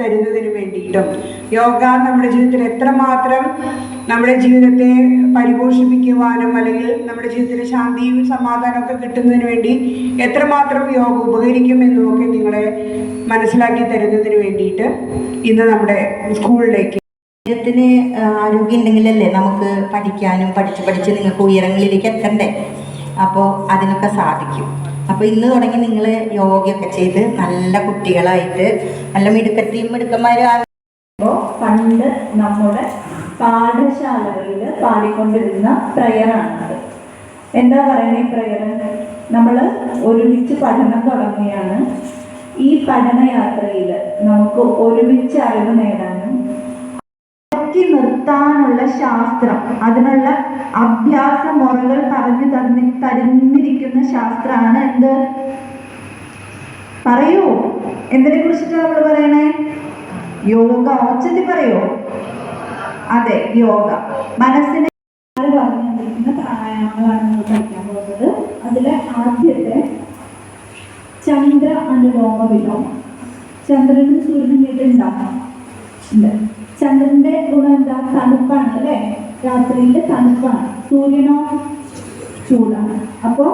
തരുന്നതിന് വേണ്ടിയിട്ടും യോഗ നമ്മുടെ ജീവിതത്തിൽ എത്രമാത്രം നമ്മുടെ ജീവിതത്തെ പരിപോഷിപ്പിക്കുവാനും അല്ലെങ്കിൽ നമ്മുടെ ജീവിതത്തിൽ ശാന്തിയും സമാധാനമൊക്കെ കിട്ടുന്നതിന് വേണ്ടി എത്രമാത്രം യോഗ ഉപകരിക്കുമെന്നുമൊക്കെ നിങ്ങളെ മനസ്സിലാക്കി തരുന്നതിന് വേണ്ടിയിട്ട് ഇന്ന് നമ്മുടെ സ്കൂളിലേക്ക് ശരീരത്തിന് ആരോഗ്യം ഉണ്ടെങ്കിലല്ലേ നമുക്ക് പഠിക്കാനും പഠിച്ച് നിങ്ങൾക്ക് ഉയരങ്ങളിലേക്ക് എത്തണ്ടേ. അപ്പോൾ അതിനൊക്കെ സാധിക്കും. അപ്പോൾ ഇന്ന് തുടങ്ങി നിങ്ങൾ യോഗയൊക്കെ ചെയ്ത് നല്ല കുട്ടികളായിട്ട് നല്ല മിടുക്കന്മാരാകുമ്പോൾ പണ്ട് നമ്മുടെ പാഠശാലകളിൽ പാടിക്കൊണ്ടിരുന്ന പ്രയറാണത്. എന്താ പറയുക ഈ പ്രയർ? നമ്മൾ ഒരുമിച്ച് പഠനം തുടങ്ങുകയാണ്. ഈ പഠനയാത്രയിൽ നമുക്ക് ഒരുമിച്ച് അറിവ് നേടാനും നിർത്താനുള്ള ശാസ്ത്രം, അതിനുള്ള അഭ്യാസ മുറകൾ പറഞ്ഞു തരുന്നിരിക്കുന്ന ശാസ്ത്രമാണ് എന്ത്? പറയൂ, എന്തിനെ കുറിച്ചിട്ടാണ് നമ്മൾ പറയണേ? യോഗ. ഒച്ചത്തിൽ പറയോ? അതെ, യോഗ. മനസ്സിനെ പറഞ്ഞുകൊണ്ടിരിക്കുന്ന പ്രാണായാമങ്ങളാണ് നമ്മൾ പഠിക്കാൻ പോകുന്നത്. അതിലെ ആദ്യത്തെ ചന്ദ്ര അനുലോമ വിലോമം. ചന്ദ്രനും സൂര്യനും കേട്ടുണ്ടാകാം. ചന്ദ്രന്റെ ഗുണം എന്താ? തണുപ്പാണ് അല്ലേ? രാത്രിയിൽ തണുപ്പാണ്. സൂര്യനോ ചൂടാണ്. അപ്പോൾ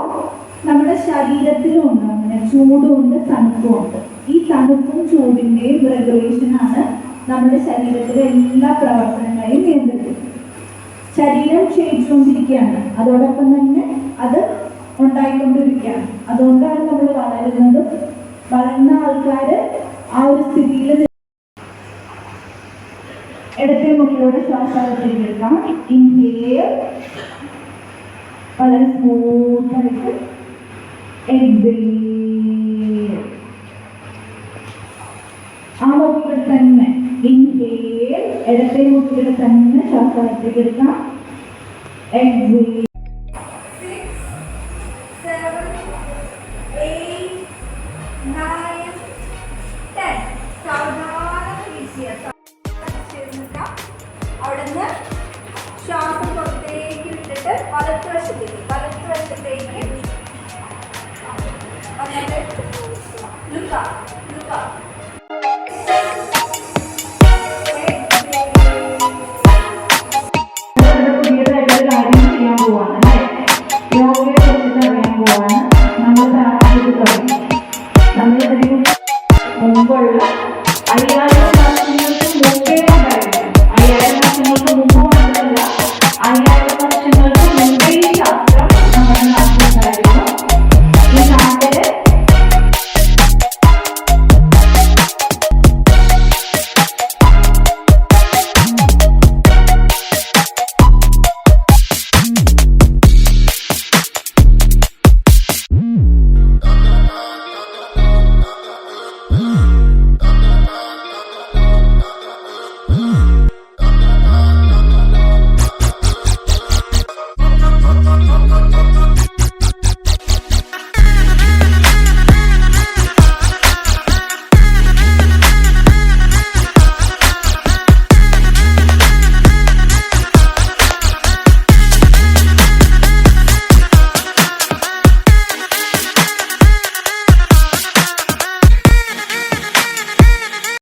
നമ്മുടെ ശരീരത്തിലും ഉണ്ട് അങ്ങനെ ചൂടുമുണ്ട് തണുപ്പുമുണ്ട്. ഈ തണുപ്പും ചൂടിൻ്റെയും റെഗുലേഷനാണ് നമ്മുടെ ശരീരത്തിലെ എല്ലാ പ്രവർത്തനങ്ങളെയും നിയന്ത്രിക്കുന്നത്. ശരീരം ക്ഷയിച്ചുകൊണ്ടിരിക്കുകയാണ്, അതോടൊപ്പം തന്നെ അത് ഉണ്ടായിക്കൊണ്ടിരിക്കുകയാണ്. അതുകൊണ്ടാണ് നമ്മൾ വളരുന്നതും വളർന്ന ആൾക്കാർ ആ ഒരു സ്ഥിതിയിൽ ഇടത്തെ മുകളിലൂടെ ശ്വാസമെടുക്കാം. ഇൻഹേൽ, വളരെ സ്മൂത്തായിട്ട് എക്സേൽ. ആ മുകളിൽ തന്നെ ഇൻഹേൽ, ഇടത്തെ മുകളിൽ തന്നെ ശ്വാസമെടുക്കാം. എക്സേൽ. 6, 7, 8, 9